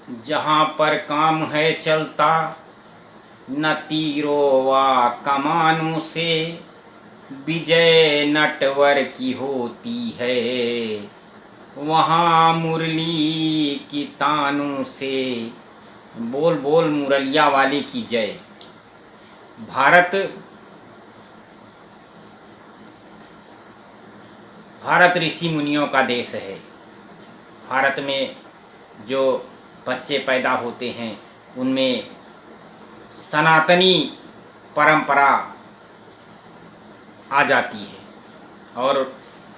जहाँ पर काम है चलता, न तीरों व कमानों से विजय नटवर की होती है, वहाँ मुरली की तानों से। बोल बोल मुरलिया वाले की जय। भारत ऋषि मुनियों का देश है। भारत में जो बच्चे पैदा होते हैं उनमें सनातनी परंपरा आ जाती है, और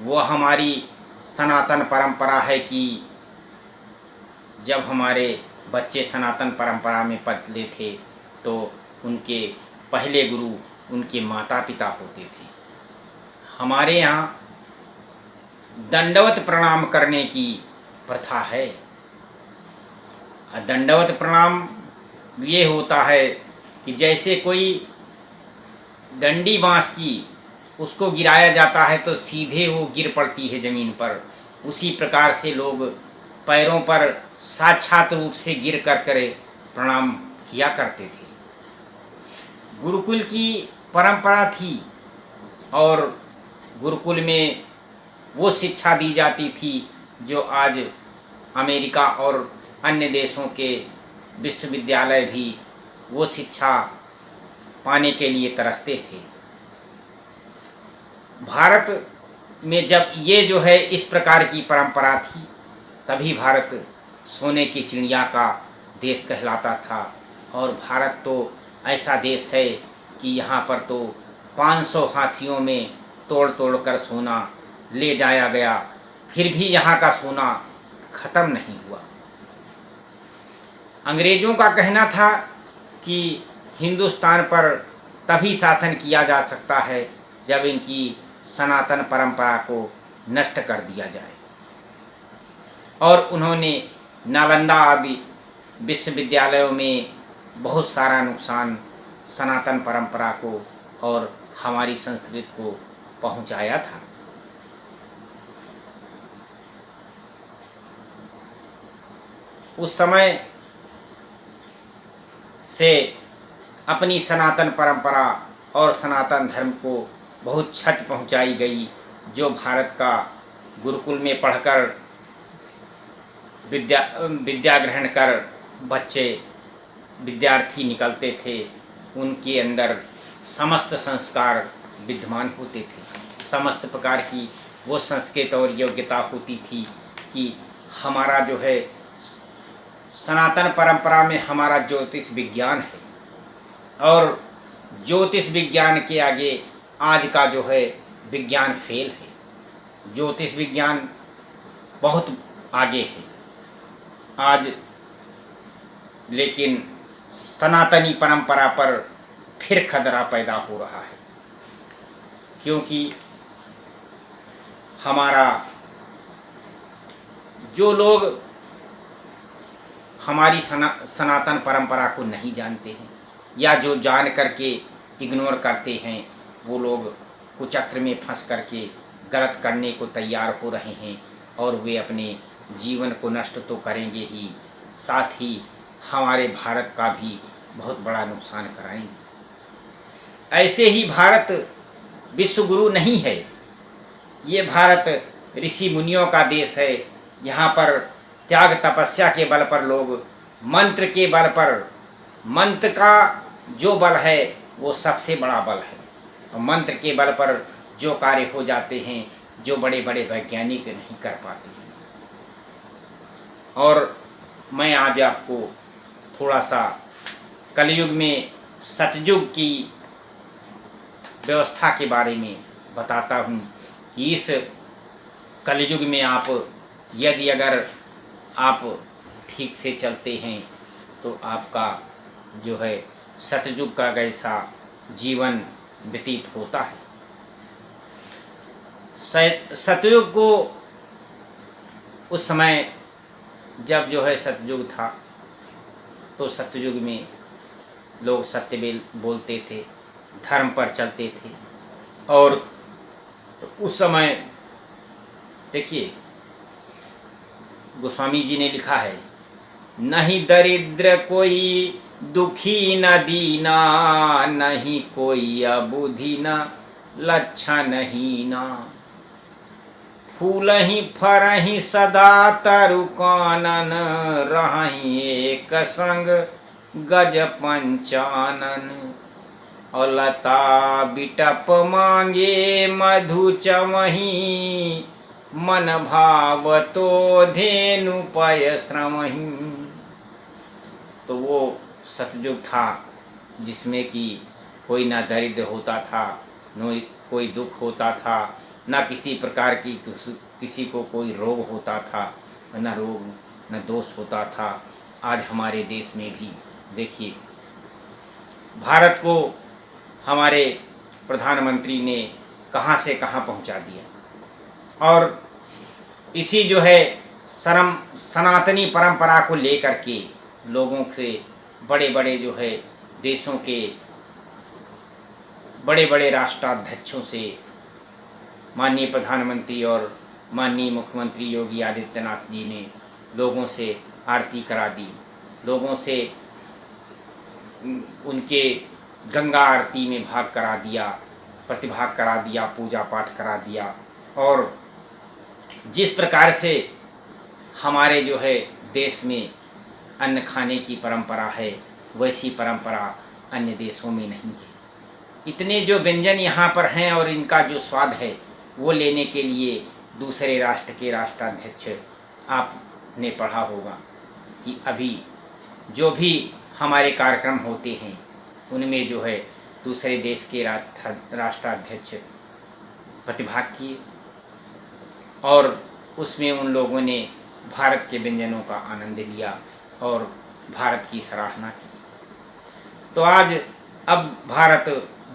वो हमारी सनातन परंपरा है कि जब हमारे बच्चे सनातन परंपरा में पले थे तो उनके पहले गुरु उनके माता पिता होते थे। हमारे यहाँ दंडवत प्रणाम करने की प्रथा है। दंडवत प्रणाम ये होता है कि जैसे कोई डंडी बांस की उसको गिराया जाता है तो सीधे वो गिर पड़ती है ज़मीन पर, उसी प्रकार से लोग पैरों पर साक्षात रूप से गिर कर प्रणाम किया करते थे। गुरुकुल की परंपरा थी और गुरुकुल में वो शिक्षा दी जाती थी जो आज अमेरिका और अन्य देशों के विश्वविद्यालय भी वो शिक्षा पाने के लिए तरसते थे। भारत में जब ये जो है इस प्रकार की परंपरा थी तभी भारत सोने की चिड़िया का देश कहलाता था। और भारत तो ऐसा देश है कि यहाँ पर तो 500 हाथियों में तोड़ तोड़ कर सोना ले जाया गया, फिर भी यहाँ का सोना ख़त्म नहीं हुआ। अंग्रेज़ों का कहना था कि हिंदुस्तान पर तभी शासन किया जा सकता है जब इनकी सनातन परंपरा को नष्ट कर दिया जाए, और उन्होंने नालंदा आदि विश्वविद्यालयों में बहुत सारा नुकसान सनातन परंपरा को और हमारी संस्कृति को पहुंचाया था। उस समय से अपनी सनातन परंपरा और सनातन धर्म को बहुत क्षति पहुंचाई गई। जो भारत का गुरुकुल में पढ़कर विद्या ग्रहण कर बच्चे विद्यार्थी निकलते थे उनके अंदर समस्त संस्कार विद्यमान होते थे। समस्त प्रकार की वो संस्कृत और योग्यता होती थी कि हमारा जो है सनातन परंपरा में हमारा ज्योतिष विज्ञान है, और ज्योतिष विज्ञान के आगे आज का जो है विज्ञान फेल है। ज्योतिष विज्ञान बहुत आगे है आज, लेकिन सनातनी परंपरा पर फिर खतरा पैदा हो रहा है, क्योंकि हमारा जो लोग हमारी सनातन परंपरा को नहीं जानते हैं या जो जान करके इग्नोर करते हैं, वो लोग कुचक्र में फंस करके गलत करने को तैयार हो रहे हैं, और वे अपने जीवन को नष्ट तो करेंगे ही, साथ ही हमारे भारत का भी बहुत बड़ा नुकसान कराएंगे। ऐसे ही भारत विश्वगुरु नहीं है, ये भारत ऋषि मुनियों का देश है। यहाँ पर त्याग तपस्या के बल पर लोग मंत्र के बल पर, मंत्र का जो बल है वो सबसे बड़ा बल है, और मंत्र के बल पर जो कार्य हो जाते हैं जो बड़े बड़े वैज्ञानिक नहीं कर पाते हैं। और मैं आज आपको थोड़ा सा कलयुग में सतयुग की व्यवस्था के बारे में बताता हूँ कि इस कलयुग में आप यदि अगर आप ठीक से चलते हैं तो आपका जो है सतयुग का जैसा जीवन व्यतीत होता है। सतयुग को उस समय जब जो है सतयुग था तो सतयुग में लोग सत्य बोलते थे, धर्म पर चलते थे। और उस समय देखिए गोस्वामी जी ने लिखा है नहीं दरिद्र कोई दुखी न दीना, नहीं कोई अबुद्धि न लक्षण हीना। फूलहि फरहि सदा तरु कानन, रहहि एक संग गज पंचानन। और लता बिटप मांगे मधु चमहि, मन भाव तो धेनु पय श्रमहि। तो वो सतयुग था जिसमें कि कोई ना दरिद्र होता था, न कोई दुख होता था, न किसी प्रकार की किसी को कोई रोग होता था, न रोग न दोष होता था। आज हमारे देश में भी देखिए, भारत को हमारे प्रधानमंत्री ने कहाँ से कहाँ पहुँचा दिया। और इसी जो है सनातनी परंपरा को लेकर के लोगों से, बड़े बड़े जो है देशों के बड़े बड़े राष्ट्राध्यक्षों से, माननीय प्रधानमंत्री और माननीय मुख्यमंत्री योगी आदित्यनाथ जी ने लोगों से आरती करा दी, लोगों से उनके गंगा आरती में भाग करा दिया, प्रतिभाग करा दिया, पूजा पाठ करा दिया। और जिस प्रकार से हमारे जो है देश में अन्न खाने की परंपरा है, वैसी परंपरा अन्य देशों में नहीं है। इतने जो व्यंजन यहाँ पर हैं और इनका जो स्वाद है वो लेने के लिए दूसरे राष्ट्र के राष्ट्राध्यक्ष, आपने पढ़ा होगा कि अभी जो भी हमारे कार्यक्रम होते हैं उनमें जो है दूसरे देश के राष्ट्राध्यक्ष प्रतिभाग किए और उसमें उन लोगों ने भारत के व्यंजनों का आनंद लिया और भारत की सराहना की। तो आज अब भारत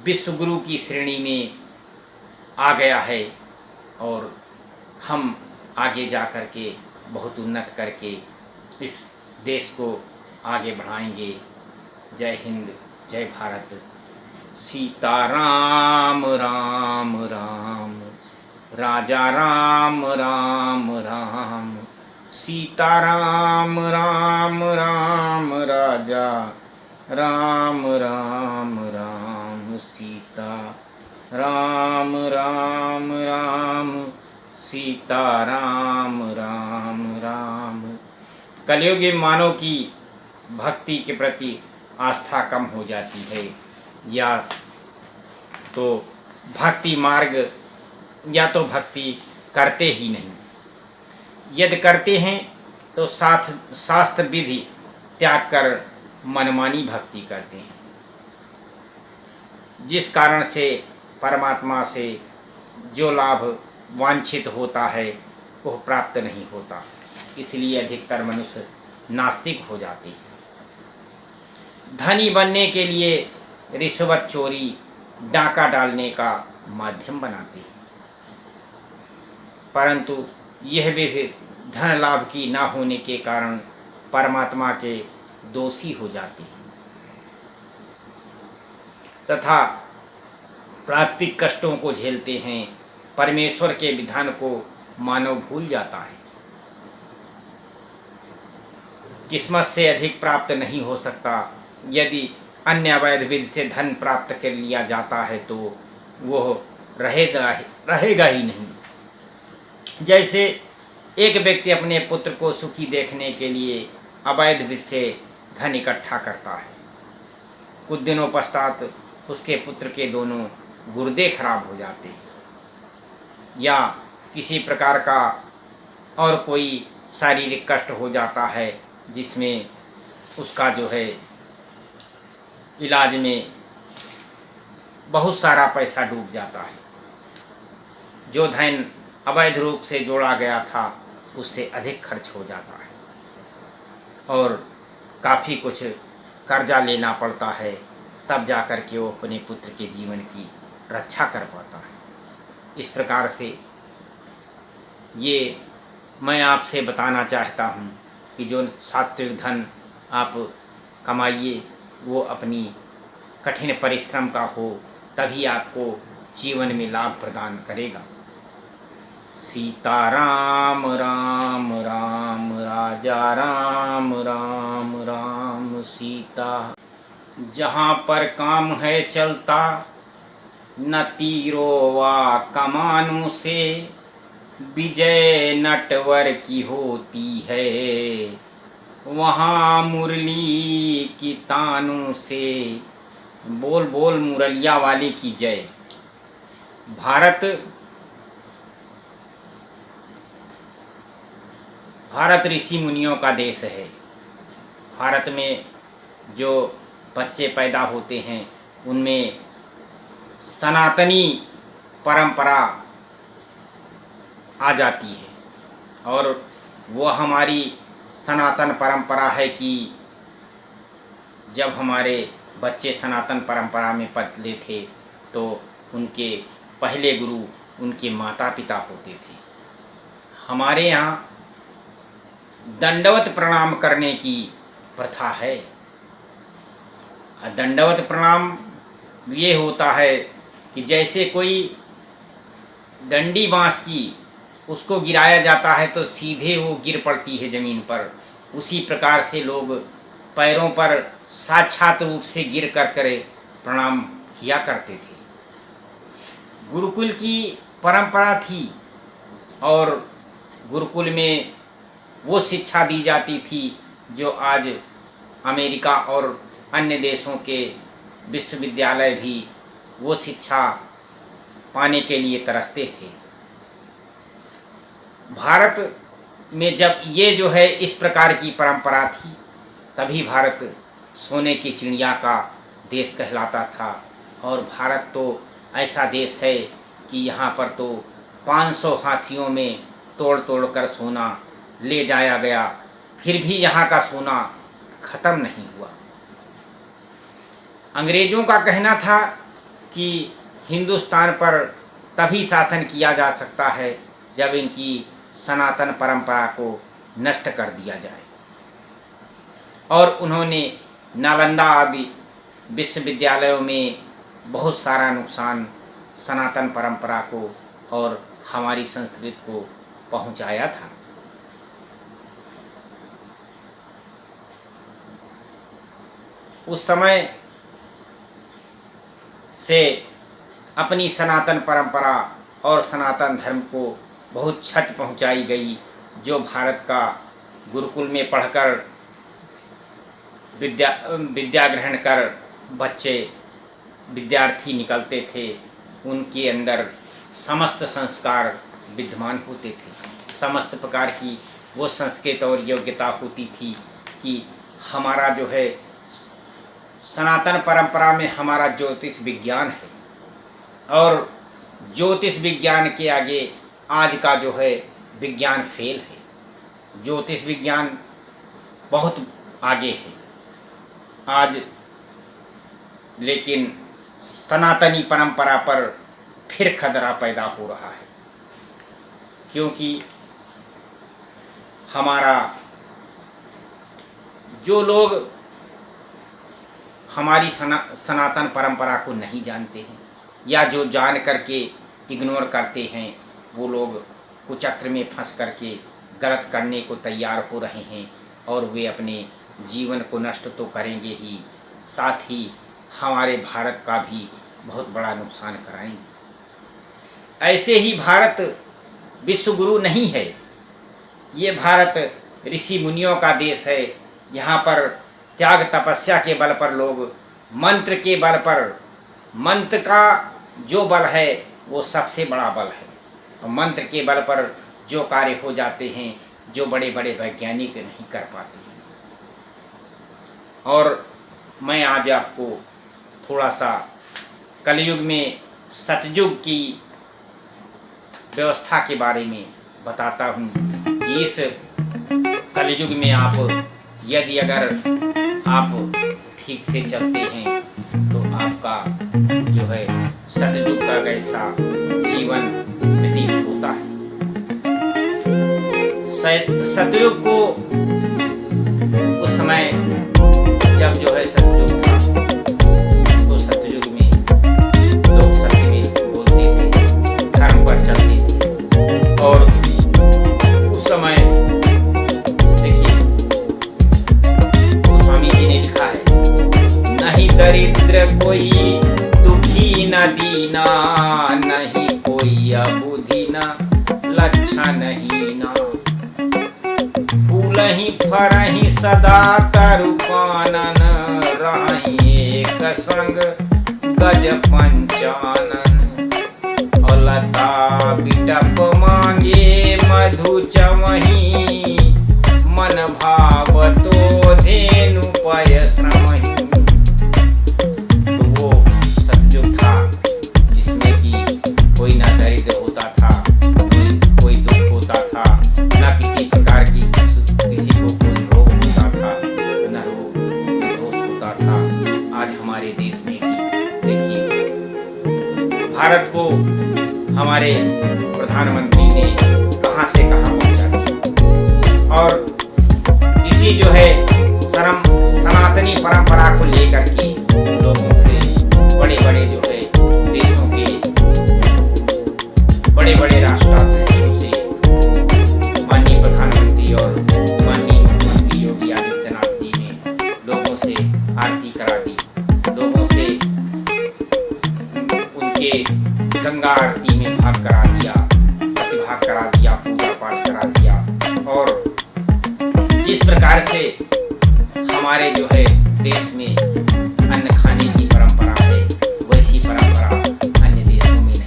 विश्व गुरु की श्रेणी में आ गया है और हम आगे जा कर के बहुत उन्नत करके इस देश को आगे बढ़ाएंगे। जय हिंद, जय भारत। सीताराम राम राम, राजा राम राम राम। सीताराम राम राम, राजा राम राम राम। सीता राम राम राम, सीता राम राम राम। कलयुग मानव की भक्ति के प्रति आस्था कम हो जाती है, या तो भक्ति मार्ग, या तो भक्ति करते ही नहीं। यदि करते हैं तो शास्त्र विधि त्याग कर मनमानी भक्ति करते हैं, जिस कारण से परमात्मा से जो लाभ वांछित होता है वह प्राप्त नहीं होता। इसलिए अधिकतर मनुष्य नास्तिक हो जाते हैं। धनी बनने के लिए रिश्वत चोरी, डाका डालने का माध्यम बनाते हैं, परंतु यह भी फिर धन लाभ की ना होने के कारण परमात्मा के दोषी हो जाते हैं तथा प्राकृतिक कष्टों को झेलते हैं। परमेश्वर के विधान को मानव भूल जाता है। किस्मत से अधिक प्राप्त नहीं हो सकता। यदि अन्य अवैध विधि से धन प्राप्त कर लिया जाता है तो वह रहेगा ही नहीं। जैसे एक व्यक्ति अपने पुत्र को सुखी देखने के लिए अवैध विधि से धन इकट्ठा करता है, कुछ दिनों पश्चात उसके पुत्र के दोनों गुर्दे खराब हो जाते हैं, या किसी प्रकार का और कोई शारीरिक कष्ट हो जाता है जिसमें उसका जो है इलाज में बहुत सारा पैसा डूब जाता है। जो धन अवैध रूप से जोड़ा गया था उससे अधिक खर्च हो जाता है और काफ़ी कुछ कर्जा लेना पड़ता है, तब जाकर के वो अपने पुत्र के जीवन की रक्षा कर पाता है। इस प्रकार से ये मैं आपसे बताना चाहता हूँ कि जो सात्विक धन आप कमाइए वो अपनी कठिन परिश्रम का हो, तभी आपको जीवन में लाभ प्रदान करेगा। सीता राम राम राम, राजा राम राम। ता जहाँ पर काम है चलता, न तीरों व कमानों से विजय नटवर की होती है, वहाँ मुरली की तानों से। बोल बोल मुरलिया वाले की जय। भारत ऋषि मुनियों का देश है। भारत में जो बच्चे पैदा होते हैं उनमें सनातनी परंपरा आ जाती है, और वह हमारी सनातन परंपरा है कि जब हमारे बच्चे सनातन परंपरा में पले थे तो उनके पहले गुरु उनके माता पिता होते थे। हमारे यहाँ दंडवत प्रणाम करने की प्रथा है। दंडवत प्रणाम ये होता है कि जैसे कोई डंडी बांस की उसको गिराया जाता है तो सीधे वो गिर पड़ती है ज़मीन पर, उसी प्रकार से लोग पैरों पर साक्षात रूप से गिर कर प्रणाम किया करते थे। गुरुकुल की परंपरा थी और गुरुकुल में वो शिक्षा दी जाती थी जो आज अमेरिका और अन्य देशों के विश्वविद्यालय भी वो शिक्षा पाने के लिए तरसते थे। भारत में जब ये जो है इस प्रकार की परंपरा थी तभी भारत सोने की चिड़िया का देश कहलाता था। और भारत तो ऐसा देश है कि यहाँ पर तो 500 हाथियों में तोड़ तोड़ कर सोना ले जाया गया, फिर भी यहाँ का सोना ख़त्म नहीं हुआ। अंग्रेज़ों का कहना था कि हिंदुस्तान पर तभी शासन किया जा सकता है जब इनकी सनातन परंपरा को नष्ट कर दिया जाए, और उन्होंने नालंदा आदि विश्वविद्यालयों में बहुत सारा नुकसान सनातन परंपरा को और हमारी संस्कृति को पहुंचाया था। उस समय से अपनी सनातन परंपरा और सनातन धर्म को बहुत क्षति पहुंचाई गई। जो भारत का गुरुकुल में पढ़कर विद्या ग्रहण कर बच्चे विद्यार्थी निकलते थे, उनके अंदर समस्त संस्कार विद्यमान होते थे। समस्त प्रकार की वो संस्कृत और योग्यता होती थी कि हमारा जो है सनातन परंपरा में हमारा ज्योतिष विज्ञान है, और ज्योतिष विज्ञान के आगे आज का जो है विज्ञान फेल है। ज्योतिष विज्ञान बहुत आगे है आज, लेकिन सनातनी परंपरा पर फिर खतरा पैदा हो रहा है, क्योंकि हमारा जो लोग हमारी सनातन परंपरा को नहीं जानते हैं या जो जान करके इग्नोर करते हैं, वो लोग कुचक्र में फंस करके गलत करने को तैयार हो रहे हैं, और वे अपने जीवन को नष्ट तो करेंगे ही, साथ ही हमारे भारत का भी बहुत बड़ा नुकसान कराएंगे। ऐसे ही भारत विश्व गुरु नहीं है, ये भारत ऋषि मुनियों का देश है। यहाँ पर त्याग तपस्या के बल पर लोग मंत्र के बल पर, मंत्र का जो बल है वो सबसे बड़ा बल है, और मंत्र के बल पर जो कार्य हो जाते हैं जो बड़े बड़े वैज्ञानिक नहीं कर पाते हैं। और मैं आज आपको थोड़ा सा कलयुग में सतयुग की व्यवस्था के बारे में बताता हूँ कि इस कलयुग में आप यदि अगर आप ठीक से चलते हैं तो आपका जो है सतयुग का कैसा जीवन व्यतीत होता है। सतयुग को उस समय जब जो है सतयुग था तो सतयुग में लोग सत्य में बोलते थे, धर्म पर चलते थे, और उस समय देखिए स्वामी जी ने लिखा है दरिद्र कोई, दुखी न दीना, नहीं कोई अबुद्धि न लक्षण हीना। फूलहि फरहि सदा तरु कानन, रहहि एक संग गज पंचानन। और लता बिटप मांगे मधु चमहि, मन भाव तो धेनु पय श्रमहि। तो वो सतयुग था जिसमें कि कोई ना दरिद्र होता था, कोई दुख होता था, ना किसी प्रकार की किसी को कोई रोग होता था, ना रोग ना दोष होता था। आज हमारे देश में भी देखिए, भारत को हमारे प्रधानमंत्री ने कहां से कहां पहुंचा दिया। और इसी जो है सनातनी परंपरा को लेकर के लोगों से बड़े बड़े जो है देशों के बड़े बड़े राष्ट्राध्यक्षों से माननीय प्रधानमंत्री और माननीय मुख्यमंत्री योगी आदित्यनाथ जी ने लोगों से आरती करा दी, लोगों से उनके गंगा आरती में भाग करा दिया, प्रतिभाग करा दिया, पूजा पाठ करा दिया। और जिस प्रकार से हमारे जो है देश में अन्न खाने की परंपरा है, वैसी परंपरा अन्य देशों में नहीं है।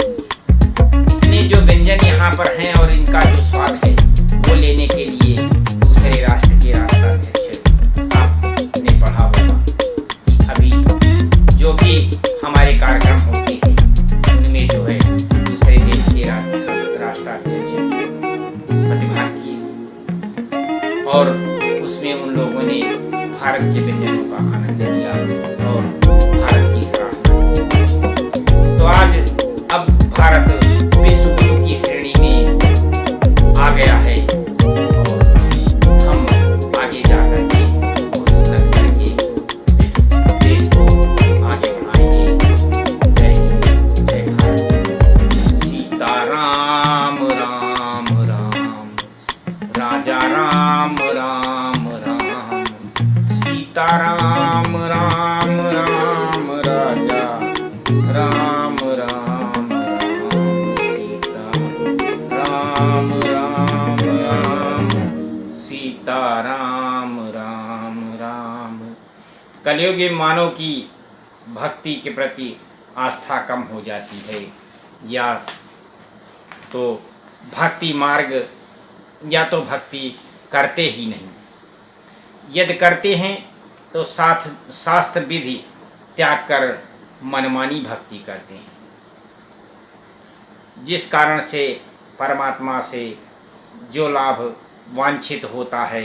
इतने जो व्यंजन यहाँ पर हैं और इनका जो स्वाद है वो लेने के लिए दूसरे राष्ट्र के राष्ट्राध्यक्ष, आपने पढ़ा होगा कि अभी जो भी हमारे कार्यक्रम होते हैं उनमें जो है दूसरे देश के राष्ट्राध्यक्ष प्रतिभाग किए और उसमें उन लोगों ने भारत के व्यंजनों का आनंद लिया और भारत की सराहना। तो आज अब भारत विश्व गुरु की श्रेणी में आ गया है और हम आगे जाकर के उन्नत करके इस देश को आगे बढ़ाएंगे। जय हिंद, जय भारत। सीताराम राम राम, राजा राम राम राम, सीताराम राम राम, राजा राम राम राम, सीता राम राम राम, सीताराम राम राम। कलयुग में मानव की भक्ति के प्रति आस्था कम हो जाती है, या तो भक्ति मार्ग या तो भक्ति करते ही नहीं, यदि करते हैं तो शास्त्र विधि त्याग कर मनमानी भक्ति करते हैं, जिस कारण से परमात्मा से जो लाभ वांछित होता है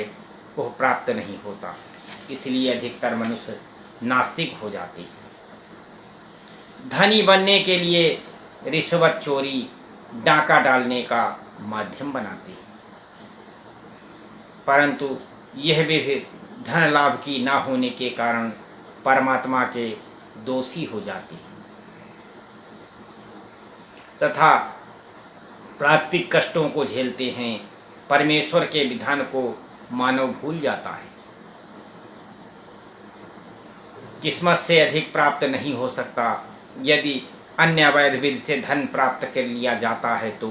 वह प्राप्त नहीं होता। इसलिए अधिकतर मनुष्य नास्तिक हो जाते हैं। धनी बनने के लिए रिश्वत चोरी डाका डालने का माध्यम बनाते हैं, परंतु यह भी धन लाभ की ना होने के कारण परमात्मा के दोषी हो जाते हैं तथा प्राकृतिक कष्टों को झेलते हैं। परमेश्वर के विधान को मानव भूल जाता है। किस्मत से अधिक प्राप्त नहीं हो सकता। यदि अन्य अवैध विधि से धन प्राप्त कर लिया जाता है तो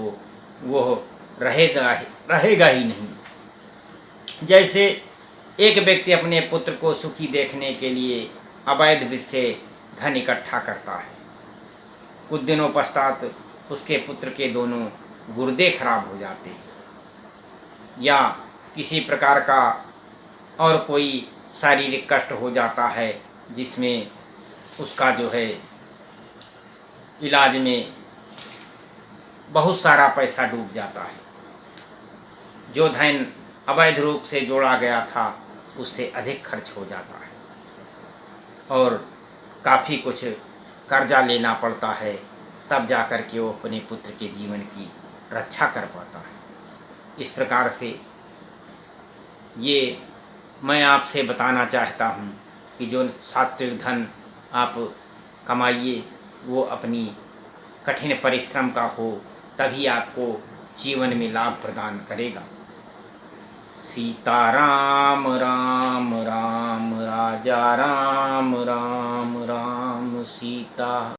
वह रहेगा ही नहीं। जैसे एक व्यक्ति अपने पुत्र को सुखी देखने के लिए अवैध विधि से धन इकट्ठा करता है, कुछ दिनों पश्चात उसके पुत्र के दोनों गुर्दे खराब हो जाते हैं या किसी प्रकार का और कोई शारीरिक कष्ट हो जाता है जिसमें उसका जो है इलाज में बहुत सारा पैसा डूब जाता है। जो धन अवैध रूप से जोड़ा गया था उससे अधिक खर्च हो जाता है और काफ़ी कुछ कर्जा लेना पड़ता है, तब जाकर के वो अपने पुत्र के जीवन की रक्षा कर पाता है। इस प्रकार से ये मैं आपसे बताना चाहता हूँ कि जो सात्विक धन आप कमाइए वो अपनी कठिन परिश्रम का हो, तभी आपको जीवन में लाभ प्रदान करेगा। सीताराम राम राम, राजा राजा राम राम राम सीता।